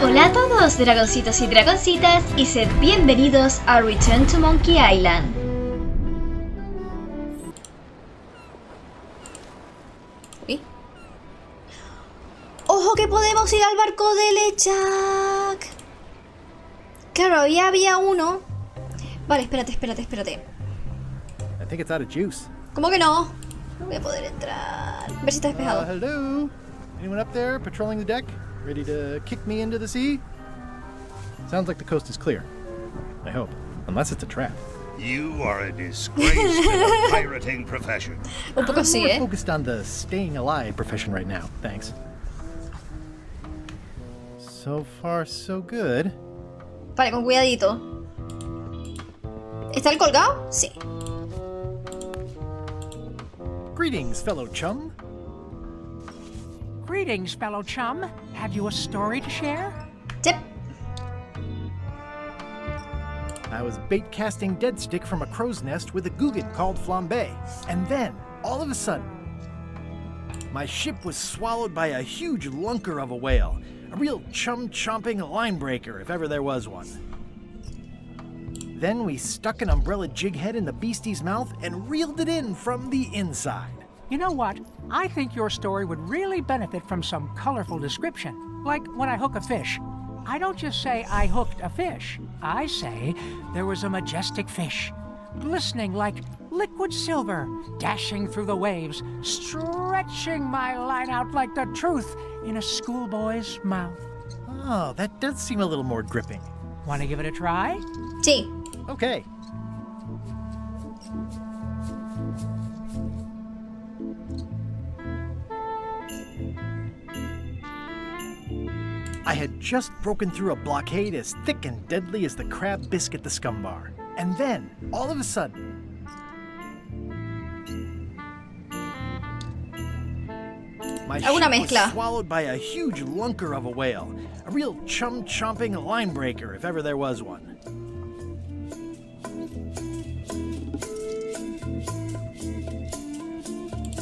Hola a todos, dragoncitos y dragoncitas, y sed bienvenidos a Return to Monkey Island. ¿Y? ¡Ojo que podemos ir al barco de Lechak! Claro, había uno. Vale, espérate. I think it's out of juice. ¿Cómo que no? No voy a poder entrar. A ver si está despejado. Hello? Anyone up there patrolling the deck? Ready to kick me into the sea? Sounds like the coast is clear. I hope. Unless it's a trap. You are a disgrace to the pirating profession. Un poco I'm sí, more ¿eh? focused on the staying alive profession right now. Thanks. So far, so good. Vale, con cuidadito. ¿Está el colgado? Sí. Greetings, fellow chum. Greetings, fellow chum. Have you a story to share? Yep. I was bait casting dead stick from a crow's nest with a Guggen called Flambe. And then, all of a sudden, my ship was swallowed by a huge lunker of a whale. A real chum-chomping line breaker, if ever there was one. Then we stuck an umbrella jig head in the beastie's mouth and reeled it in from the inside. You know what? I think your story would really benefit from some colorful description. Like when I hook a fish. I don't just say I hooked a fish. I say there was a majestic fish, glistening like liquid silver, dashing through the waves, stretching my line out like the truth in a schoolboy's mouth. Oh, that does seem a little more gripping. Want to give it a try? Sí. Okay. I had just broken through a blockade as thick and deadly as the crab biscuit the scumbar. And then, all of a sudden, my ship was swallowed by a huge lunker of a whale. A real chum-chomping line breaker, if ever there was one.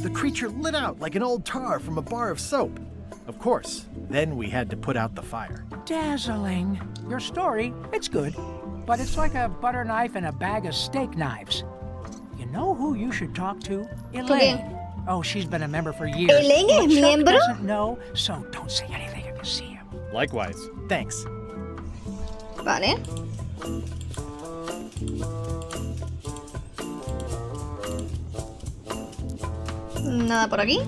The creature lit out like an old tar from a bar of soap. Of course, then we had to put out the fire. Dazzling. Your story, it's good, but it's like a butter knife and a bag of steak knives. You know who you should talk to? Elaine. Oh, she's been a member for years. ¿Elaine es miembro? Doesn't know, so don't say anything if you see him. Likewise. Thanks. Vale. Nada por aquí.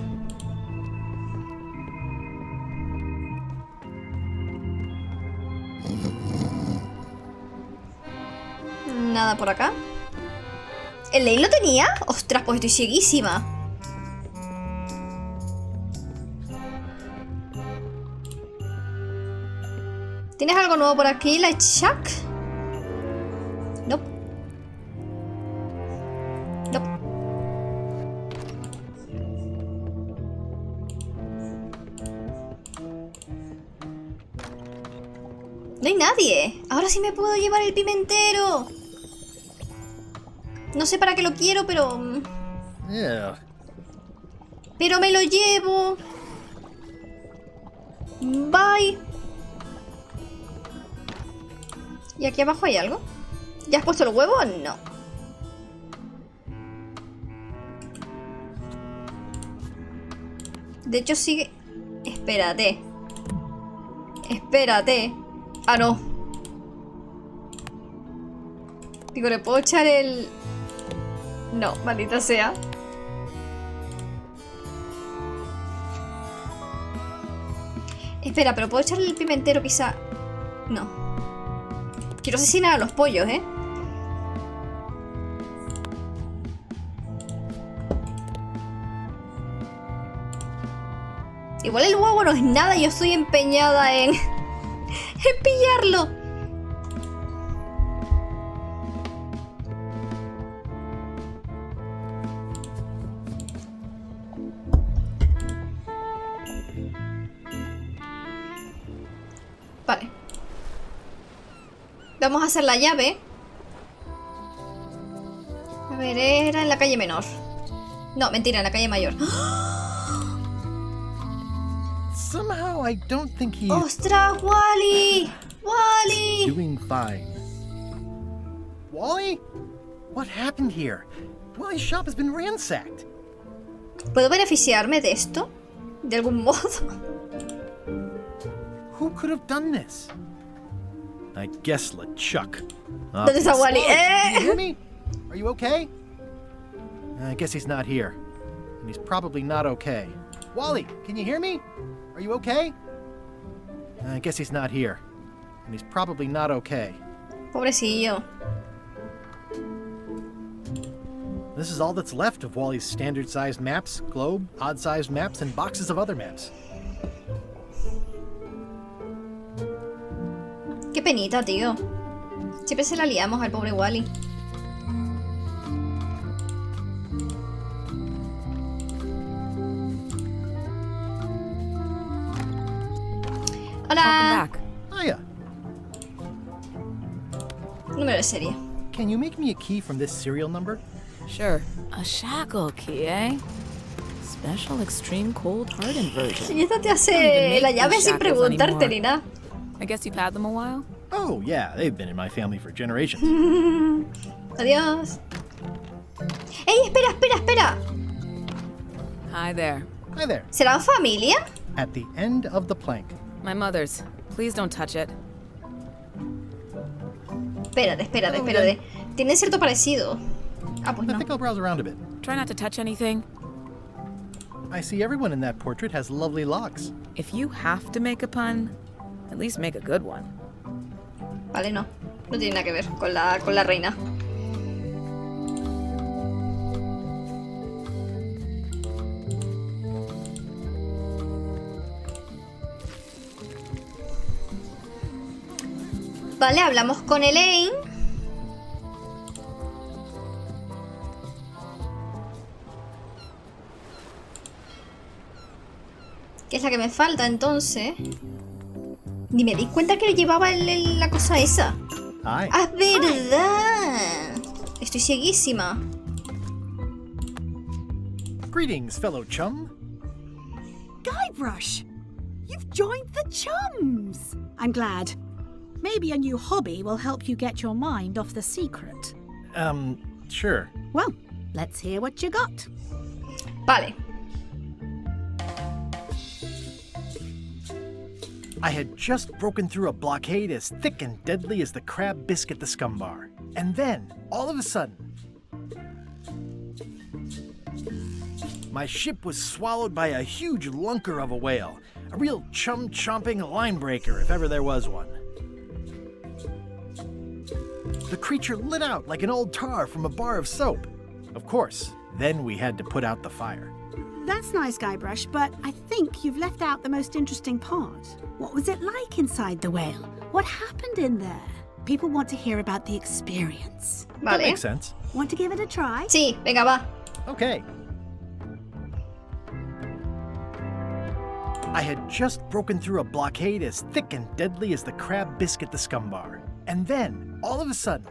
Nada por acá. ¿El Ley lo tenía? Ostras, pues estoy cieguísima. ¿Tienes algo nuevo por aquí, la Chuck? Nope. Nope. No hay nadie. Ahora sí me puedo llevar el pimentero. No sé para qué lo quiero, pero... Yeah. Pero me lo llevo. Bye. ¿Y aquí abajo hay algo? ¿Ya has puesto el huevo? No. De hecho sigue... Espérate. Espérate. Ah, no. Digo, ¿le puedo echar el...? No, maldita sea. Espera, pero ¿puedo echarle el pimentero quizá? No. Quiero asesinar a los pollos, ¿eh? Igual el huevo no es nada y yo estoy empeñada en... en pillarlo. Vale. Vamos a hacer la llave. A ver, era en la calle menor. No, mentira, en la calle mayor. Somehow I don't think he's ¡Ostras, Wally! ¡Wally! doing fine. Wally? What happened here? Wally's shop has been ransacked. ¿Puedo beneficiarme de esto? ¿De algún modo? Who could have done this? I guess LeChuck. ¿Dónde está Wally? Can you hear me? Are you okay? I guess he's not here. And he's probably not okay. Wally, can you hear me? Are you okay? I guess he's not here. And he's probably not okay. Pobrecillo. This is all that's left of Wally's standard-sized maps, globe, odd-sized maps, and boxes of other maps. Qué penita, tío. Siempre se la liamos al pobre Wally. Hola. Welcome back. Hiya. Número de serie. Can you make me a key from this serial number? Sure. A shackle key, eh? Special extreme cold hardened version. Y esta te Don't even hace make la llave these sin shackles preguntarte anymore. ni nada. I guess you've had them a while? Oh, yeah, they've been in my family for generations. Adiós. ¡Ey, espera, espera, espera! Hi there. Hi there. ¿Serán familia? At the end of the plank. My mother's. Please don't touch it. Espérate, espérate, espérate. Tienen cierto parecido. Ah, pues I no. think I'll browse around a bit. Try not to touch anything. I see everyone in that portrait has lovely locks. If you have to make a pun, at least make a good one. Vale, no. No tiene nada que ver con la reina. Vale, hablamos con Elaine. Que es la que me falta, entonces. Ni me di cuenta que llevaba la cosa esa. Hi. ¡Ah, verdad! Estoy cieguísima. Greetings, fellow chum. Guybrush, you've joined the chums. I'm glad. Maybe a new hobby will help you get your mind off the secret. Sure. Well, let's hear what you got. Vale. I had just broken through a blockade as thick and deadly as the crab biscuit the scumbar. And then, all of a sudden, my ship was swallowed by a huge lunker of a whale. A real chum-chomping line breaker, if ever there was one. The creature lit out like an old tar from a bar of soap. Of course, then we had to put out the fire. That's nice, Guybrush, but I think you've left out the most interesting part. What was it like inside the whale? What happened in there? People want to hear about the experience. That Vale. makes sense. Want to give it a try? Sí, venga, va. Okay. I had just broken through a blockade as thick and deadly as the crab biscuit the scumbar. And then, all of a sudden,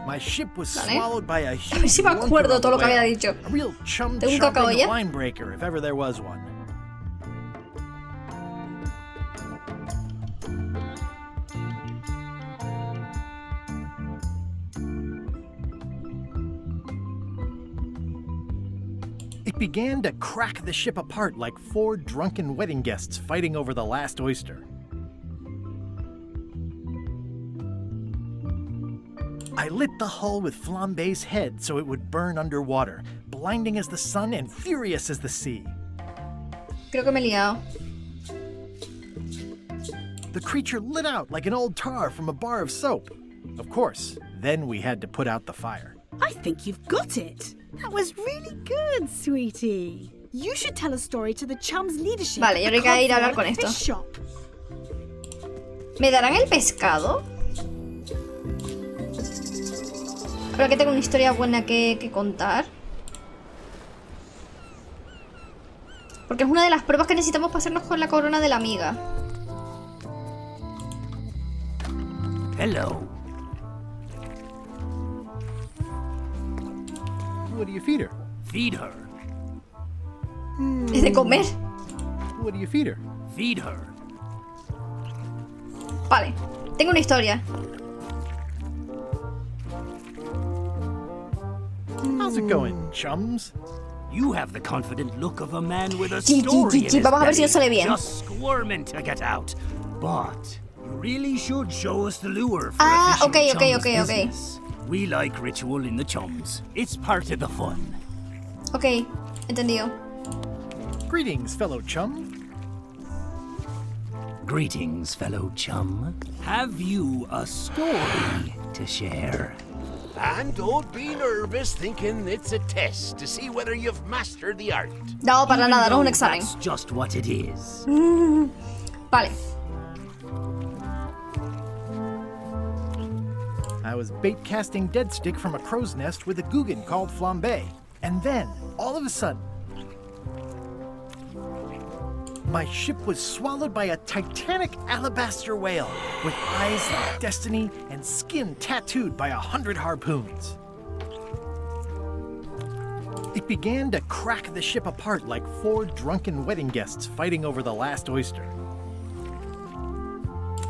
my ship was Vale. swallowed by a A ver huge si me lunker acuerdo of todo a lo que había whale. dicho. A real ¿Tengo un cacao chum-chomping ya? line breaker, if ever there was one. It began to crack the ship apart like four drunken wedding guests fighting over the last oyster. I lit the hull with Flambe's head so it would burn underwater, blinding as the sun and furious as the sea. Creo que me he liado. The creature lit out like an old tar from a bar of soap. Of course, then we had to put out the fire. I think you've got it. That was really good, sweetie. You should tell a story to the chums leadership. Vale, yo at creo que hay que ir a hablar the con esto. fish shop. ¿Me darán el pescado? Creo que tengo una historia buena que contar. Porque es una de las pruebas que necesitamos para hacernos con la corona de la amiga. Hello. What do you feed her? Feed her. Es de comer. What do you feed her? Feed her. Vale. Tengo una historia. How's it going, chums? You have the confident look of a man with a Chi, chi, story chi, in chi. his Vamos a ver si belly, nos sale bien. just squirming to get out. But you really should show us the lure for Ah, efficient okay, chums okay, okay. business. We like ritual in the chums. It's part of the fun. Ok, entendido. Greetings, fellow chum. Greetings, fellow chum. Have you a story to share? And don't be nervous thinking it's a test to see whether you've mastered the art. No, para Even nada, no es un though examen. That's just what it is. Vale. I was bait casting dead stick from a crow's nest with a Guggen called Flambe. And then, all of a sudden, my ship was swallowed by a titanic alabaster whale with eyes like destiny and skin tattooed by 100 harpoons. It began to crack the ship apart like 4 drunken wedding guests fighting over the last oyster.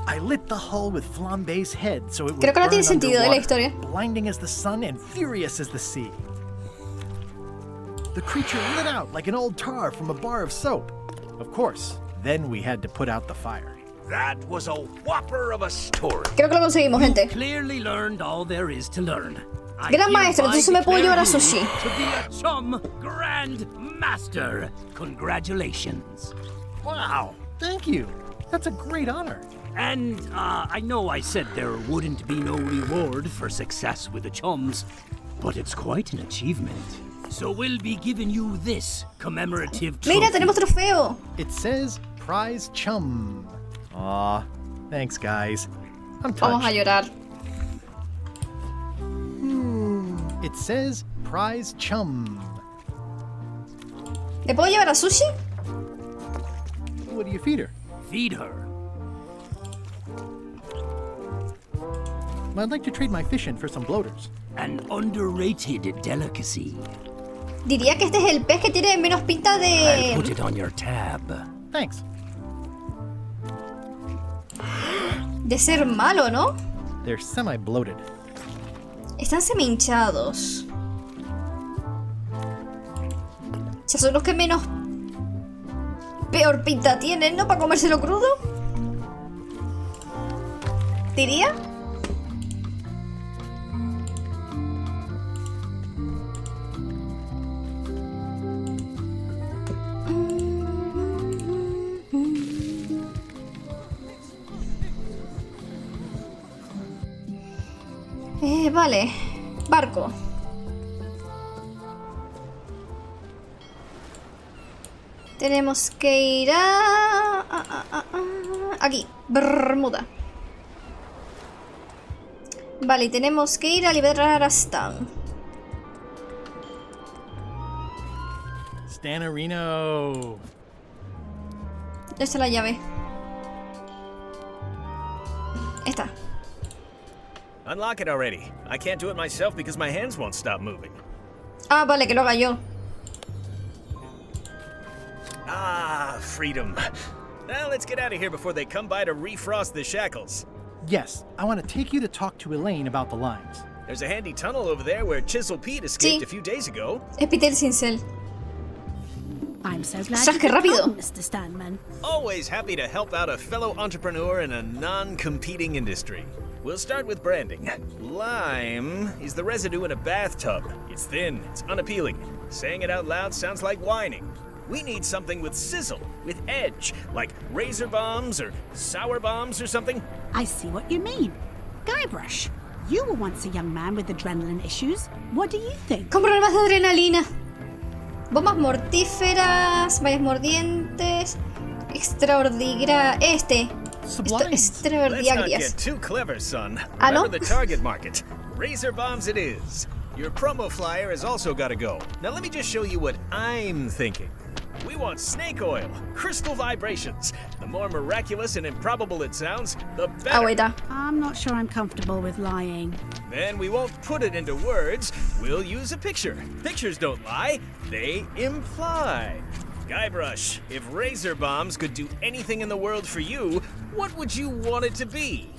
I lit the hull with Flambe's head so it would Creo que no burn tiene sentido, la underwater, historia. blinding as the sun and furious as the sea. The creature lit out like an old tar from a bar of soap. Of course, then we had to put out the fire. That was a whopper of a story. Creo que lo conseguimos, gente. Clearly learned all there is to learn. I Gran maestro, hereby entonces me puedo declare llevar a you sushi. To be a chum grand master. Congratulations. Wow, thank you. That's a great honor. And I know I said there wouldn't be no reward for success with the chums, but it's quite an achievement. So we'll be giving you this commemorative trophy. Mira, tenemos trofeo. It says prize chum. Aw, thanks guys. I'm Vamos a touched. llorar. It says prize chum. ¿Le puedo llevar a sushi? What do you feed her? Feed her. I'd like to trade my fish in for some bloaters. An underrated delicacy. Diría que este es el pez que tiene menos pinta I'll put de... it on your tab. Thanks. de ser malo, ¿no? They're semi-bloated. Están semi-hinchados. O sea, son los que menos... peor pinta tienen, ¿no? Para comérselo crudo. ¿Diría? Vale. Barco. Tenemos que ir a... aquí. Bermuda. Vale, y tenemos que ir a liberar a Stan. Stanarino. ¿Dónde está la llave? Esta. Unlock it already. I can't do it myself because my hands won't stop moving. Ah, vale, que lo haga yo. Ah, freedom. Now let's get out of here before they come by to refrost the shackles. Yes, I want to take you to talk to Elaine about the lines. There's a handy tunnel over there where Chisel Pete escaped Sí. a few days ago. Es Peter Cincel. I'm so glad Ostras, you qué could rápido. come, Mr. Stanman. Always happy to help out a fellow entrepreneur in a non-competing industry. We'll start with branding. Lime is the residue in a bathtub. It's thin, it's unappealing. Saying it out loud sounds like whining. We need something with sizzle, with edge, like razor bombs or sour bombs or something. I see what you mean. Guybrush, you were once a young man with adrenaline issues. What do you think? Con problemas de adrenalina. Bombas mortíferas, vallas mordientes. Extraordigra... Let's not Extraordinarias. get too clever, son. Ah, no? Remember the target market. Razor bombs it is. Your promo flyer has also got to go. Now let me just show you what I'm thinking. We want snake oil, crystal vibrations. The more miraculous and improbable it sounds, the better. Agüita. I'm not sure I'm comfortable with lying. Then we won't put it into words. We'll use a picture. Pictures don't lie, they imply. Guybrush, if razor bombs could do anything in the world for you, what would you want it to be?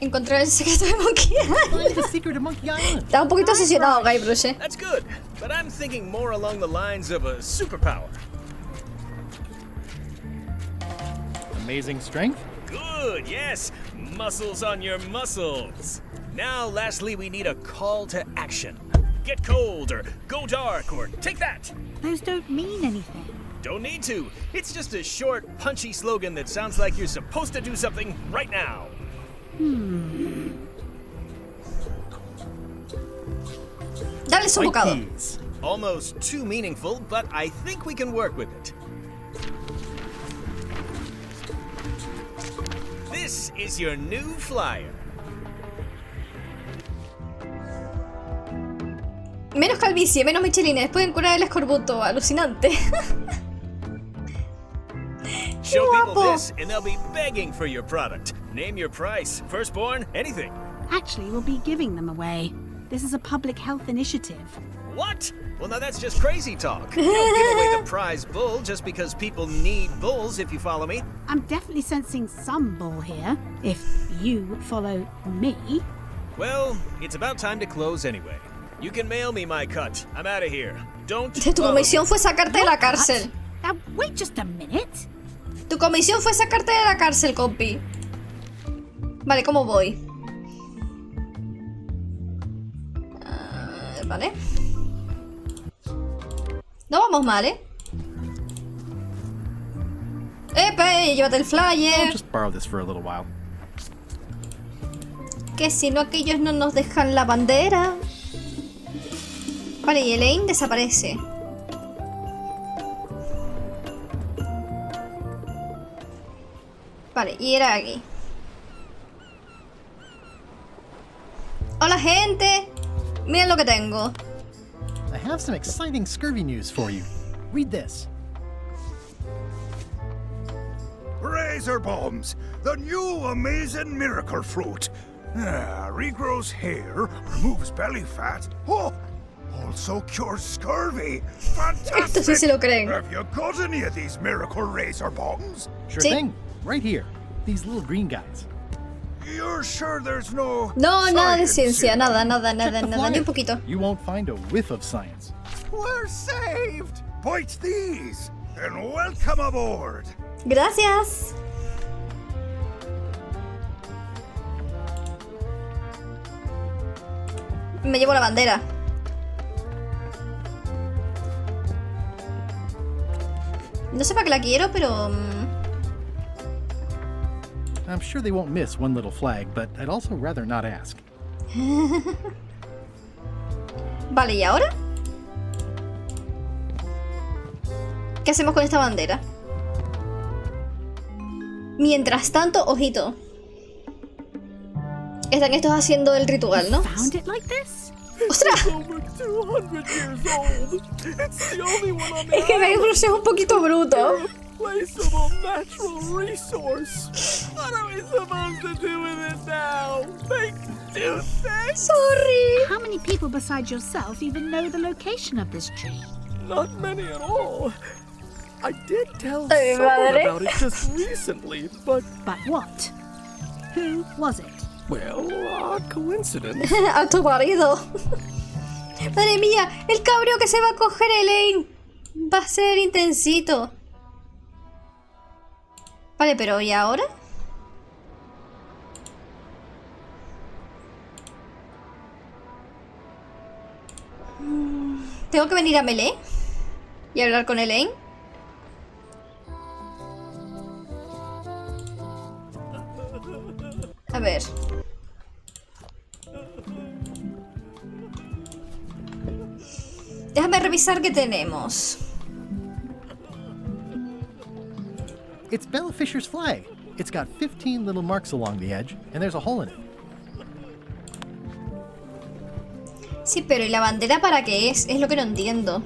Encontrar el secreto de Monkey Island. Find the secret of Monkey Island. Está un poquito obsesionado, Guybrush, eh. That's good, but I'm thinking more along the lines of a superpower. Amazing strength? Good, yes. Muscles on your muscles. Now, lastly, we need a call to action. Get cold, or go dark, or take that. Those don't mean anything. Don't need to. It's just a short, punchy slogan that sounds like you're supposed to do something right now. Dale su bocado. Keys. Almost too meaningful, but I think we can work with it. This is your new flyer. Menos calvicie, menos michelines. Pueden curar el escorbuto. Alucinante. Show people guapo. this, and they'll be begging for your product. Name your price, firstborn, anything. Actually, we'll be giving them away. This is a public health initiative. What? Well, now that's just crazy talk. You don't give away the prize bull just because people need bulls, if you follow me. I'm definitely sensing some bull here, if you follow me. Well, it's about time to close anyway. You can mail me my cut. I'm out of here. Don't Tu follow me. comisión fue sacarte de la cárcel. Now, wait just a minute. Tu comisión fue sacarte de la cárcel, compi. Vale, ¿cómo voy? Vale. No vamos mal, ¿eh? ¡Epe! Llévate el I'll flyer. just borrow this for a little while. Que si no, aquellos no nos dejan la bandera. Vale, y Elaine desaparece. Vale, y era aquí. Hola, gente. Miren lo que tengo. I have some exciting scurvy news for you. Read this. Razor bombs, the new amazing miracle fruit. Regrows hair, removes belly fat. Oh, also cures scurvy. Fantastic. Esto sí se lo creen. Have you got any of these miracle razor bombs? Sure Sí. thing. Right here. These little green guys. You're sure there's no No, nada de science ciencia. in Nada, them? nada, Check nada, the nada. Ni un flyer. poquito. You won't find a whiff of science. We're saved. Bite these and welcome aboard. Gracias. Me llevo la bandera. No sé para qué la quiero, pero... I'm sure they won't miss one little flag, but I'd also rather not ask. Vale, ¿y ahora? ¿Qué hacemos con esta bandera? Mientras tanto, ojito. Están estos haciendo el ritual, ¿no? Found it like this? ¡Ostras! Over 200 years old. It's the only one on the Es que Guybrush es un poquito bruto. irreplaceable natural resource. What are we supposed to do with it now? Make do things? Sorry. How many people besides yourself even know the location of this tree? Not many at all. I did tell Ay, someone madre. about it just recently, but, But what? Who was it? well, odd coincidence. A tu marido. Madre mía, el cabreo que se va a coger Elaine. Va a ser intensito. Vale, pero ¿y ahora? ¿Tengo que venir a Melee? ¿Y hablar con Elaine? A ver. Déjame revisar qué tenemos. It's Bella Fisher's flag. It's got 15 little marks along the edge, and there's a hole in it. Sí, pero ¿y la bandera para qué es? Es lo que no entiendo.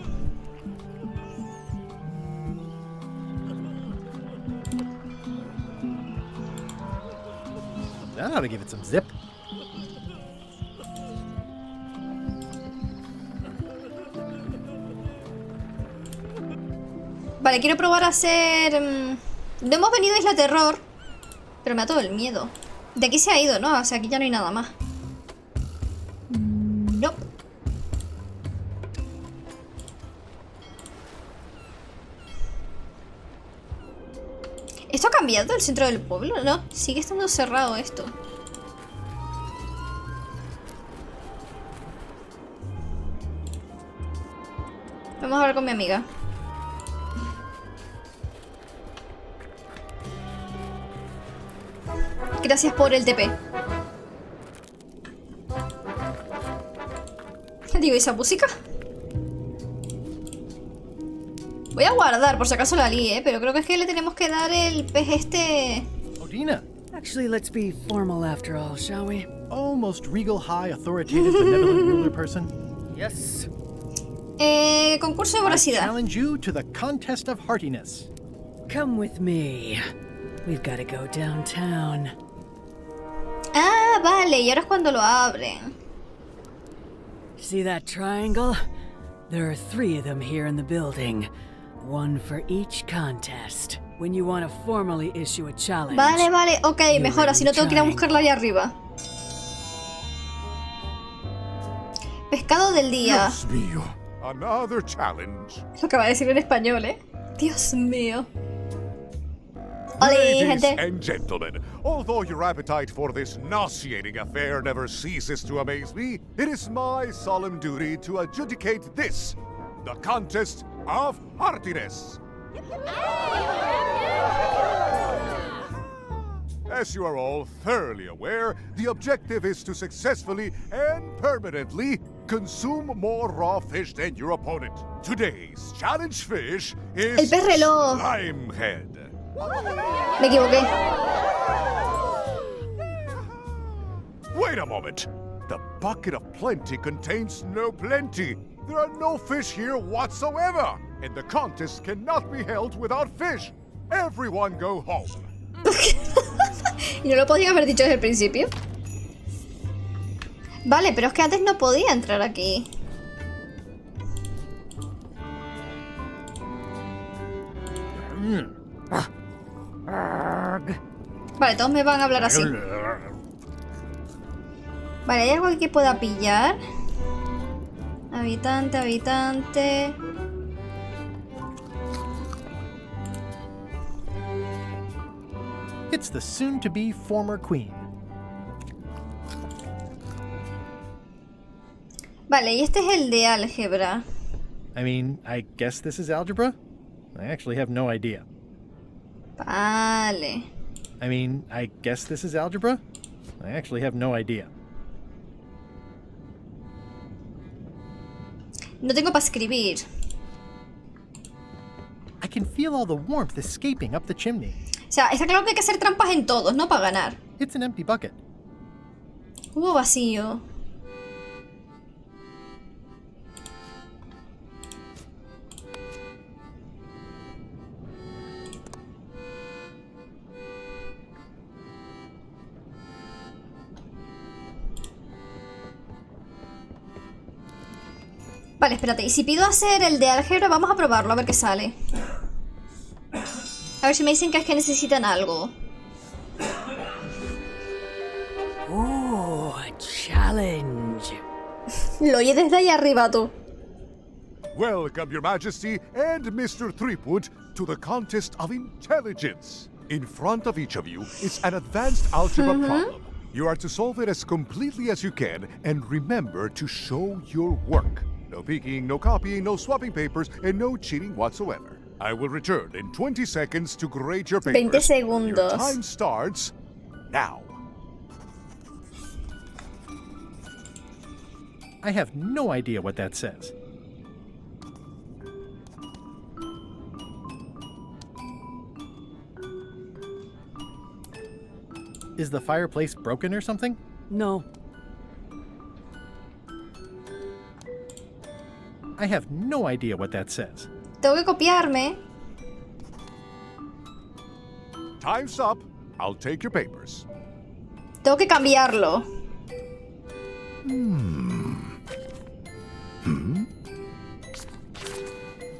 That ought to give it some zip. Vale, quiero probar a hacer... No hemos venido a Isla Terror, pero me da todo el miedo. De aquí se ha ido, ¿no? O sea, aquí ya no hay nada más. No. ¿Esto ha cambiado el centro del pueblo? No, sigue estando cerrado esto. Vamos a hablar con mi amiga. Gracias por el TP. Digo, ¿y esa música? Voy a guardar, por si acaso la lié, pero creo que es que le tenemos que dar el pez este... Odina. Actually, let's be formal after all, shall we? Oh, most regal, high, authoritative, benevolent ruler person. Yes. Concurso de I voracidad. challenge you to the contest of heartiness. Come with me. We've got to go downtown. Ah, vale, y ahora es cuando lo abren. See that triangle? There are 3 of them here in the building. One for each contest. When you want to formally issue a challenge. Vale, vale, ok, mejor, así no tengo que ir a buscarla ahí arriba. Pescado del día. Dios mío, another challenge. Lo acaba de decir en español, ¿eh? Dios mío. Hola, Ladies gente. and gentlemen, although your appetite for this nauseating affair never ceases to amaze me, it is my solemn duty to adjudicate this, the contest of heartiness. As you are all thoroughly aware, the objective is to successfully and permanently consume more raw fish than your opponent. Today's challenge fish is El pez reloj. Slimehead. Me equivoqué. Wait a moment. The bucket of plenty contains no plenty. There are no fish here whatsoever. And the contest cannot be held without fish. Everyone go home. ¿Y no lo podía haber dicho desde el principio? Vale, pero es que antes no podía entrar aquí. Vale, todos me van a hablar así. Vale, ¿hay algo aquí que pueda pillar? Habitante, habitante... It's the soon-to-be former queen. Vale, y este es el de álgebra. I mean, I guess this is algebra? I actually have no idea. Vale. I mean, I guess this is algebra? I actually have no idea. No tengo para escribir. I can feel all the warmth escaping up the chimney. O sea, está claro que hay que hacer trampas en todos, ¿no? Para ganar. It's an empty bucket. Cubo vacío. Vale, espérate. Y si pido hacer el de álgebra, vamos a probarlo, a ver qué sale. A ver si me dicen que es que necesitan algo. Oh, a challenge. Lo oye desde ahí arriba, tú. Welcome, Your Majesty and Mr. Threepwood, to the contest of intelligence. In front of each of you is an advanced algebra problem. You are to solve it as completely as you can, and remember to show your work. No peeking, no copying, no swapping papers, and no cheating whatsoever. I will return in 20 seconds to grade your papers. 20 segundos. Your time starts now. I have no idea what that says. Is the fireplace broken or something? No. I have no idea what that says. Tengo que copiarme. Time's up. I'll take your papers. Tengo que cambiarlo.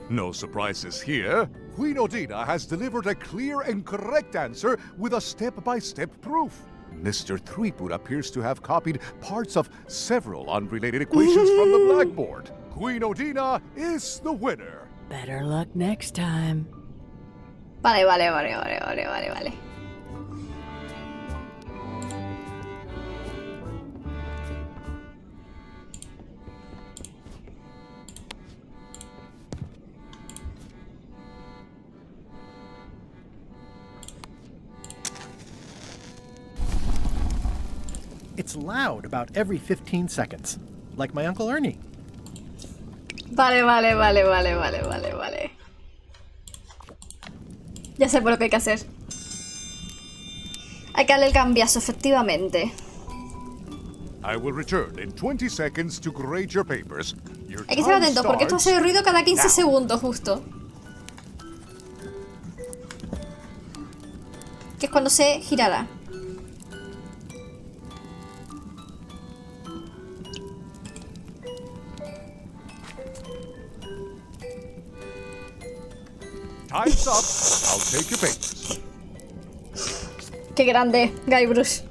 No surprises here. Queen Odina has delivered a clear and correct answer with a step-by-step proof. Mr. Threepwood appears to have copied parts of several unrelated equations from the blackboard. Queen Odina is the winner. Better luck next time. Vale. It's loud about every 15 seconds, like my Uncle Ernie. Vale. Ya sé por lo que hay que hacer. Hay que darle el cambiazo, efectivamente. I will return in 20 seconds to grade your papers. Your Hay que estar time atentos porque esto hace ruido cada 15 segundos justo. Que es cuando se girará. Time's up. I'll take your papers. Qué grande, Guybrush.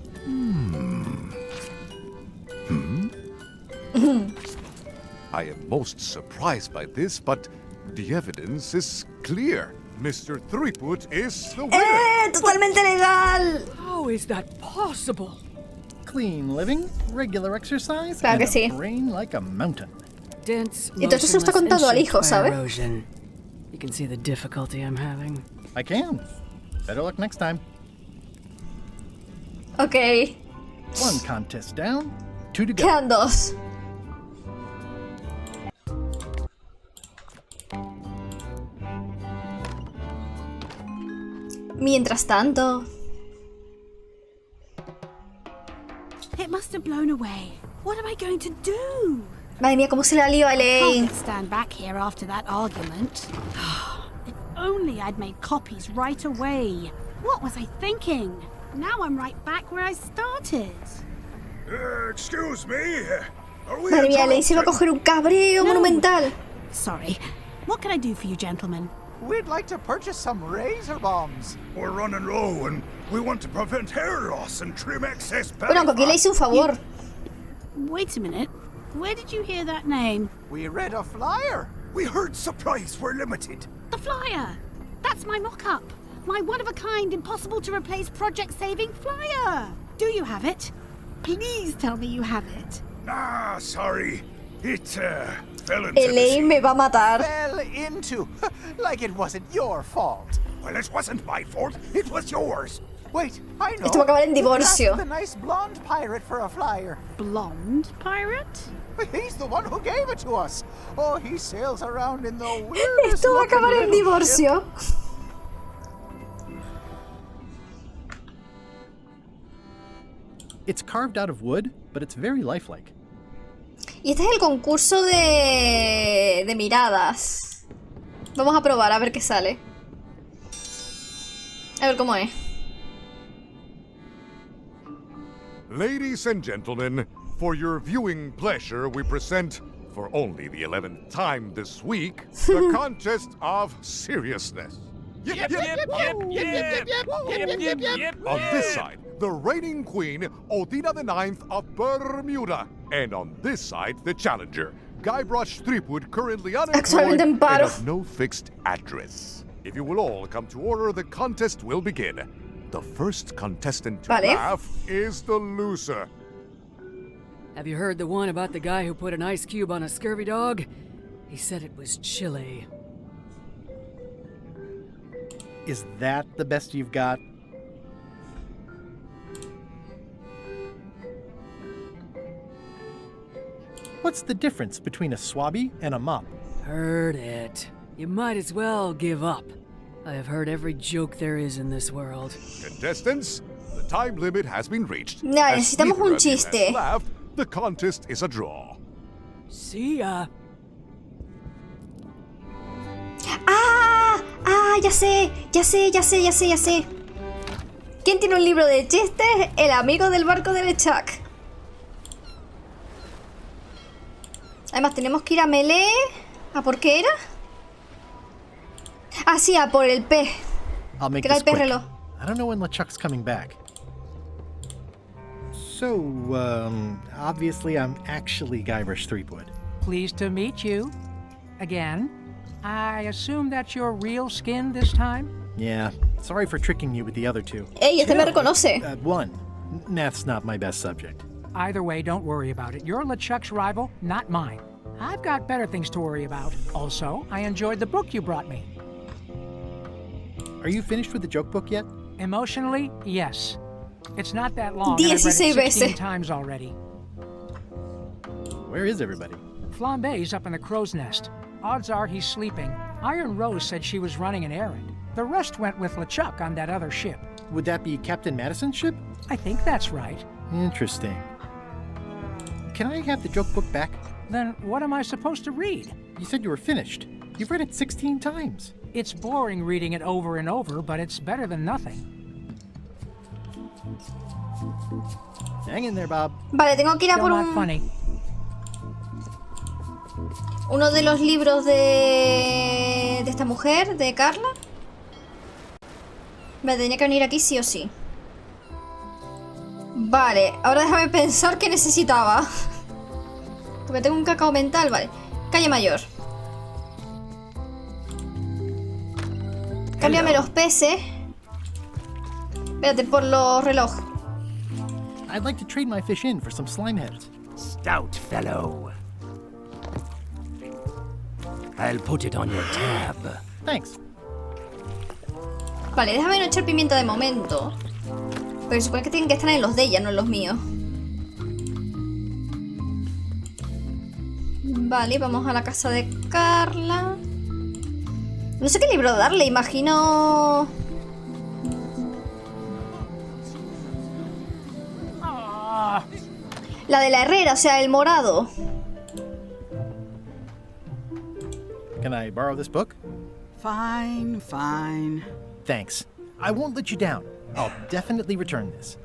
I am most surprised by this, but the evidence is clear. Mr. Threepwood is the winner. ¡Totalmente legal! How is that possible? Clean living, regular exercise, Claro que and sí. a brain like a mountain. Dense, Y todo esto se lo está motionless, contando al and hijo, shaped by ¿sabe? erosion. You can see the difficulty I'm having. I can. Better luck next time. Ok. One contest down, 2 to go. Quedan 2. Mientras tanto... It must have blown away. What am I going to do? Madre mía, cómo se la lío a Elaine. Can't stand back here after that argument. If only I'd made copies right away. What was I thinking? Now I'm right back where I started. Excuse me. Are we Madre mía, Elaine se va a coger un cabreo monumental. Sorry. What can I do for you, gentlemen? We'd like to purchase some razor bombs. We're running low and we want to prevent hair loss and trim excess belly Bueno, porque le hice un favor. Wait a minute. Where did you hear that name? We read a flyer. We heard supplies were limited. The flyer! That's my mock-up. My one-of-a-kind, impossible-to-replace project-saving flyer. Do you have it? Please tell me you have it. Ah, sorry. It fell into Elaine me va a matar. Fell into. Like it wasn't your fault. Well, it wasn't my fault. It was yours. Wait, I know. Esto va a acabar en divorcio. The nice blonde pirate for a flyer. Blonde pirate? He's the one who gave it to us. Oh, he sails around in the weirdest Esto va a acabar en looking little divorcio. It's carved out of wood, but it's very lifelike. Y este es el concurso de miradas. Vamos a probar a ver qué sale. A ver cómo es. Ladies and gentlemen, for your viewing pleasure, we present, for only the 11th time this week, the contest of seriousness. On this side, the reigning queen, Odina IX of Bermuda. And on this side, the challenger, Guybrush Threepwood, currently unemployed and of no fixed address. If you will all come to order, the contest will begin. The first contestant to laugh is the loser. Have you heard the one about the guy who put an ice cube on a scurvy dog? He said it was chilly. Is that the best you've got? What's the difference between a swabby and a mop? Heard it. You might as well give up. I have heard every joke there is in this world. Contestants, the time limit has been reached. No, As necesitamos neither un of you has chiste. laughed, the contest is a draw. See ya. ¡Ah! ¡Ah! Ya sé. ¿Quién tiene un libro de chistes? El amigo del barco del Chuck. Además, tenemos que ir a Melee. ¿A por qué era? Ah, sí, a por el pez. I'll make Que era this el pez quick. reloj. I don't know when LeChuck's coming back. So, obviously I'm actually Guybrush Threepwood. Pleased to meet you. Again. I assume that's your real skin this time? Yeah, sorry for tricking you with the other two. Ey, este me reconoce. One, Nath's not my best subject. Either way, don't worry about it. You're LeChuck's rival, not mine. I've got better things to worry about. Also, I enjoyed the book you brought me. Are you finished with the joke book yet? Emotionally, yes. It's not that long, and I've read 16 it 16 veces. times already. Where is everybody? Flambe's up in the crow's nest. Odds are he's sleeping. Iron Rose said she was running an errand. The rest went with LeChuck on that other ship. Would that be Captain Madison's ship? I think that's right. Interesting. Can I have the joke book back? Then what am I supposed to read? You said you were finished. You've read it 16 times. It's boring reading it over and over, but it's better than nothing. Hang in there, Bob. Vale, tengo que ir a Still por not funny. uno de los libros de esta mujer, de Carla. Me tenía que venir aquí sí o sí. Vale, ahora déjame pensar qué necesitaba. Porque tengo un cacao mental, vale. Calle Mayor. Cámbiame los peces. Espérate, por los relojes. I'd like to trade my fish in for some slime heads. Stout fellow. I'll put it on your tab. Thanks. Vale, déjame no echar pimienta de momento. Pero supone que tienen que estar en los de ella, no en los míos. Vale, vamos a la casa de Carla. No sé qué libro darle, imagino... La de la herrera, o sea, el morado. Can I borrow this book? Fine, fine. Thanks. I won't let you down. I'll definitely return this.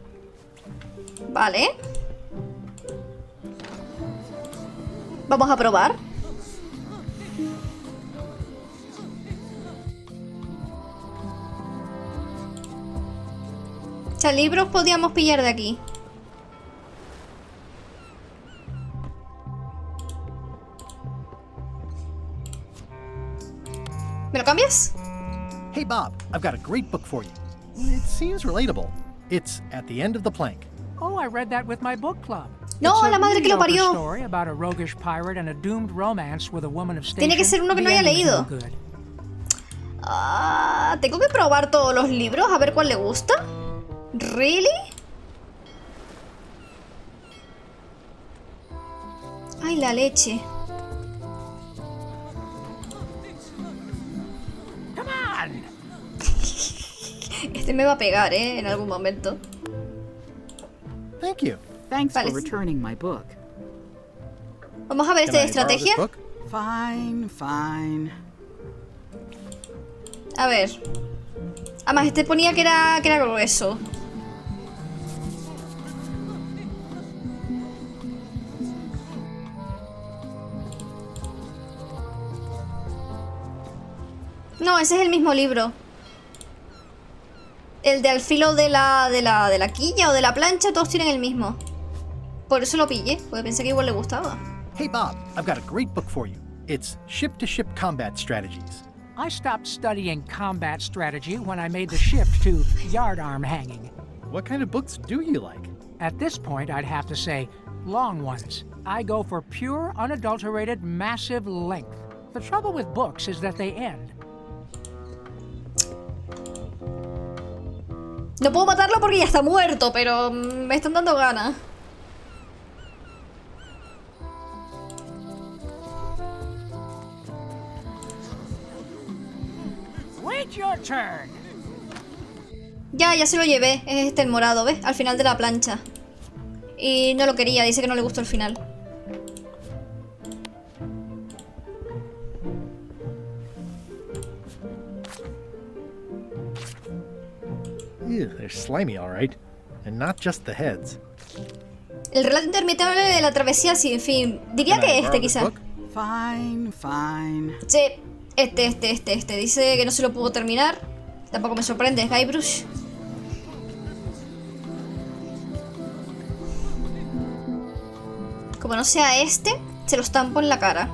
Vale. Vamos a probar. O sea, libros podíamos pillar de aquí. ¿Me lo cambias? Hey, Bob, I've got a great book for you. It seems relatable. It's At the End of the Plank. Oh, I read that with my book club. No, It's a la madre que lo mediocre parió. story about a roguish pirate and a doomed romance with a woman of station. Tiene que ser uno que no The haya ending's no leído. good. Ah, tengo que probar todos los libros a ver cuál le gusta. ¿Really? Ay, la leche. Come on. Este me va a pegar, en algún momento. Thank you. Thanks Vale. for returning my book. Vamos a ver este de Can I borrow this estrategia. book? Fine, fine. A ver. Además, este ponía que era grueso. No, ese es el mismo libro. El de al filo de la quilla o de la plancha, todos tienen el mismo. Por eso lo pillé, porque pensé que igual le gustaba. Hey, Bob, I've got a great book for you. It's Ship-to-Ship Combat Strategies. I stopped studying combat strategy when I made the shift to yardarm hanging. What kind of books do you like? At this point, I'd have to say long ones. I go for pure, unadulterated, massive length. The trouble with books is that they end. No puedo matarlo porque ya está muerto, pero me están dando ganas. Wait your turn. Ya se lo llevé. Es este el morado, ¿ves? Al final de la plancha. Y no lo quería, dice que no le gustó el final. Ew, they're slimy, all right. And not just the heads. El relato interminable de la travesía sin fin. Diría que este, quizá. Fine, fine. Sí, este. Dice que no se lo pudo terminar. Tampoco me sorprende, Guybrush. Como no sea este, se lo estampo en la cara.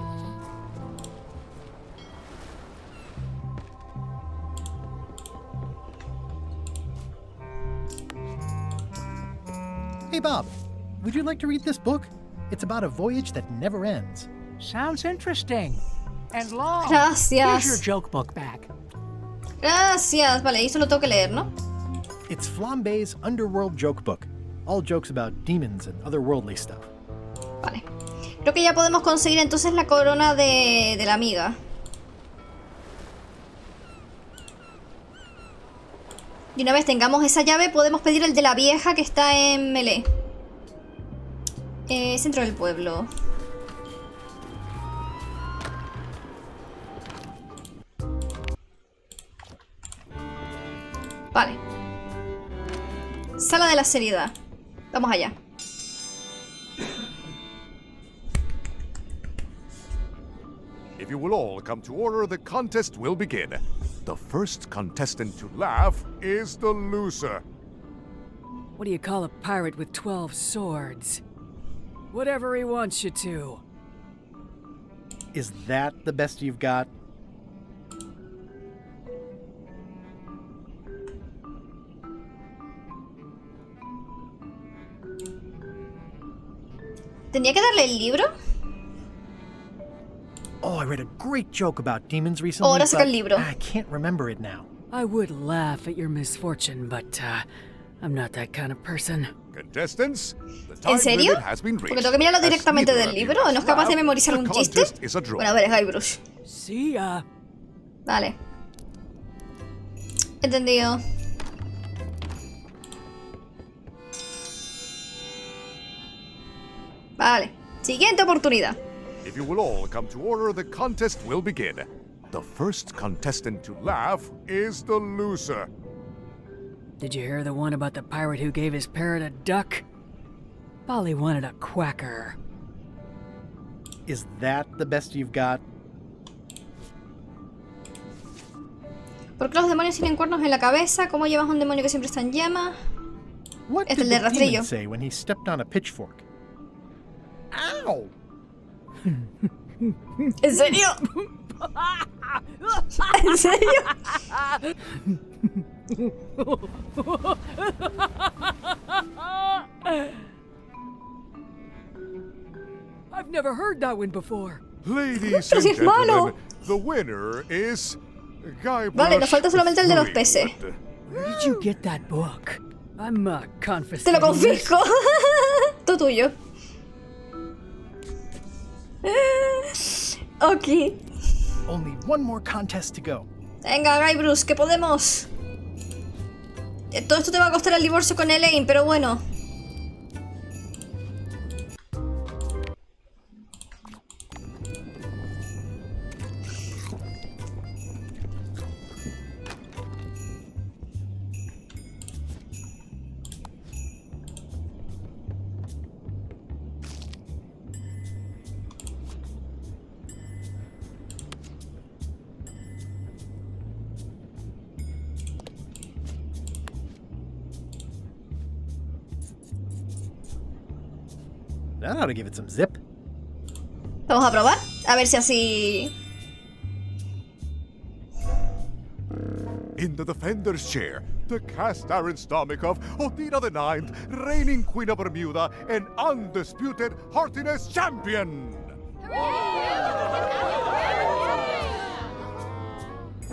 Hey, Bob, would you like to read this book? It's about a voyage that never ends. Sounds interesting. And long. Gracias. Here's your joke book back. Gracias. Vale, eso lo tengo que leer, ¿no? It's Flambe's Underworld Joke Book. All jokes about demons and otherworldly stuff. Vale. Creo que ya podemos conseguir entonces la corona de la amiga. Y una vez tengamos esa llave, podemos pedir el de la vieja que está en Melee. Centro del pueblo. Vale. Sala de la seriedad. Vamos allá. If you will all come to order, the contest will begin. The first contestant to laugh is the loser. What do you call a pirate with 12 swords? Whatever he wants you to. Is that the best you've got? ¿Tenía que darle el libro? Oh, I read a great joke about demons recently, Ahora saca el but libro. I can't remember it now. I would laugh at your misfortune, but I'm not that kind of person. Contestants, the ¿En time serio? limit has been reached. Porque tengo que mirarlo As directamente neither del of you libro. has ¿No es capaz de laughed, memorizar the un chiste? contest is a draw. Bueno, a ver, es Guybrush. See ya. Vale. Entendido. Vale. Siguiente oportunidad. If you will all come to order, the contest will begin. The first contestant to laugh is the loser. Did you hear the one about the pirate who gave his parrot a duck? Polly wanted a quacker. Is that the best you've got? ¿Por qué los demonios tienen cuernos en la cabeza? ¿Cómo llevas a un demonio que siempre está en llamas? What Este es did el de the rastrillo. demon say when he stepped on a pitchfork? Ow! ¿En serio? ¿En serio? I've never heard that one before. Ladies Pero and si es malo. gentlemen, the winner is Guybrush. Vale, nos falta solamente el de los peces. Threepwood. Where did you get that book? I'm Te lo confiscating confisco. Todo tuyo. Ok. Only one more contest to go. Venga, Guybrush, que podemos. Todo esto te va a costar el divorcio con Elaine, pero bueno. That ought to give it some zip. Vamos a probar. A ver si así... In the defender's chair, the cast iron stomach of Othina the Ninth, reigning Queen of Bermuda and undisputed heartiness champion.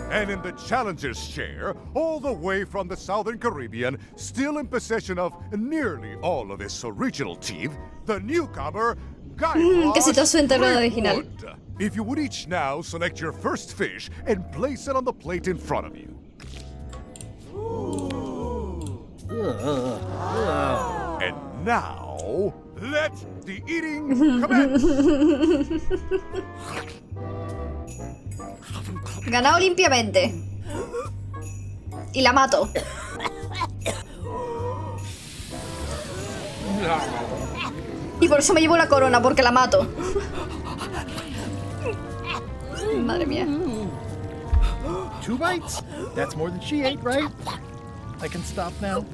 And in the challenger's chair, all the way from the Southern Caribbean, still in possession of nearly all of his original teeth, the newcomer, que citó su enterrado original. Threepwood. If you would each now select your first fish and place it on the plate in front of you. And now, let the eating commence. Ganado limpiamente. Y la mato. Y por eso me llevo la corona, porque la mato. Madre mía. 2 bites? That's more than she ate, right? I can stop now?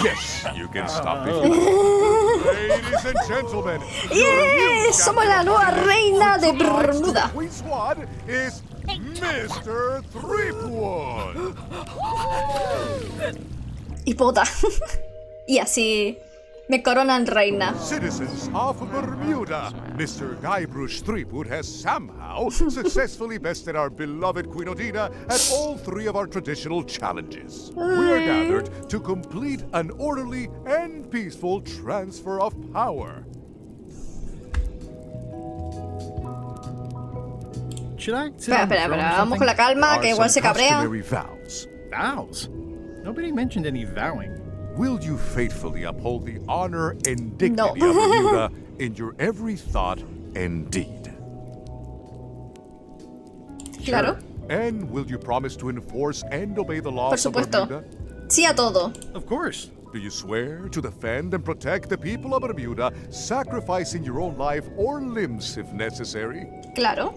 Yes, you can stop if you like. Ladies and gentlemen, ¡Yes! Somos la nueva reina de Bermuda. Queen Swan is Mr. Threepwood. Y pota. Y así me coronan reina. Citizens of Bermuda, Mr. Guybrush Threepwood has somehow successfully bested our beloved Queen Odina at all 3 of our traditional challenges. We are gathered to complete an orderly and peaceful transfer of power. Should I sit on the Espera, throne or vamos con la something? calma, que igual se cabrea. Customary vows. Vows? Nobody mentioned any vowing. Will you faithfully uphold the honor and dignity of Bermuda in your every thought and deed? Claro. And will you promise to enforce and obey the laws Por of supuesto. Bermuda? Sí a todo. Of course. Do you swear to defend and protect the people of Bermuda, sacrificing your own life or limbs if necessary? Claro.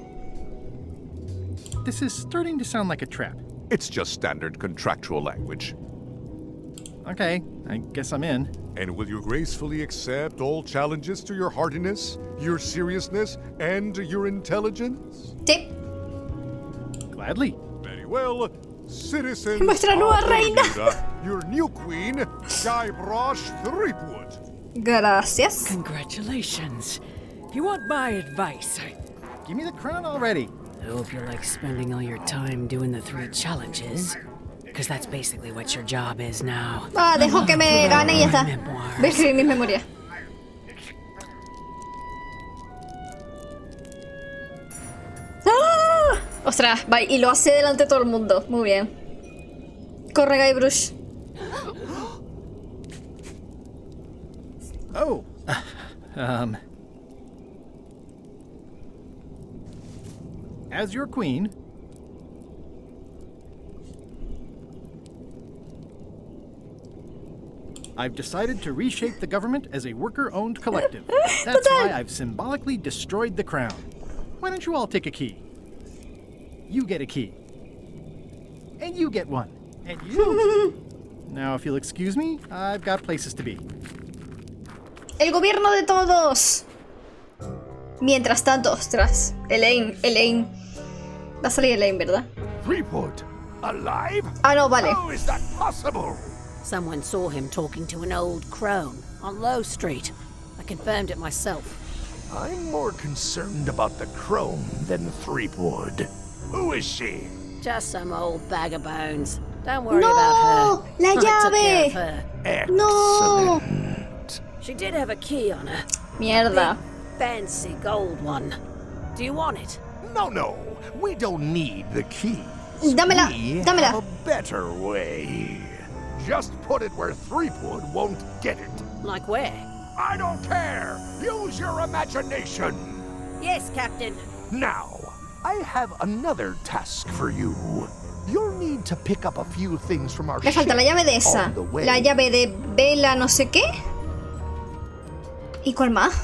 This is starting to sound like a trap. It's just standard contractual language. Okay, I guess I'm in. And will you gracefully accept all challenges to your heartiness, your seriousness, and your intelligence? Sí. Gladly. Very well. Citizens Nuestra nueva of reina. Bermuda, your new queen, Guybrush Threepwood. Gracias. Congratulations. If you want my advice, Give me the crown already. I hope you're like spending all your time doing the 3 challenges. Because that's basically what your job is now. Ah, dejo que me gane y ya está. Voy a escribir mis memorias. ¡Ah! Ostras, va, y lo hace delante de todo el mundo. Muy bien. Corre, Guybrush. Oh. As your queen, I've decided to reshape the government as a worker-owned collective. That's why I've symbolically destroyed the crown. Why don't you all take a key? You get a key. And you get one. And you... Now, if you'll excuse me, I've got places to be. El gobierno de todos. Mientras tanto, ostras. Elaine. Va a salir Elaine, ¿verdad? Threepwood, alive? Ah, no, vale. How is that possible? Someone saw him talking to an old crone on Low Street. I confirmed it myself. I'm more concerned about the crone than Threepwood. Who is she? Just some old bag of bones. Don't worry No, about her. la I took care llave. of her. No. She did have a key on her. Mierda. Big, fancy gold one. Do you want it? No. We don't need the key. Dámela, We dámela. have a better way. Just put it where Threepwood won't get it. Like where? I don't care. Use your imagination. Yes, Captain. Now, I have another task for you. You'll need to pick up a few things from our Me falta la llave de ship esa. on the way. La llave de vela no sé qué. ¿Y cuál más?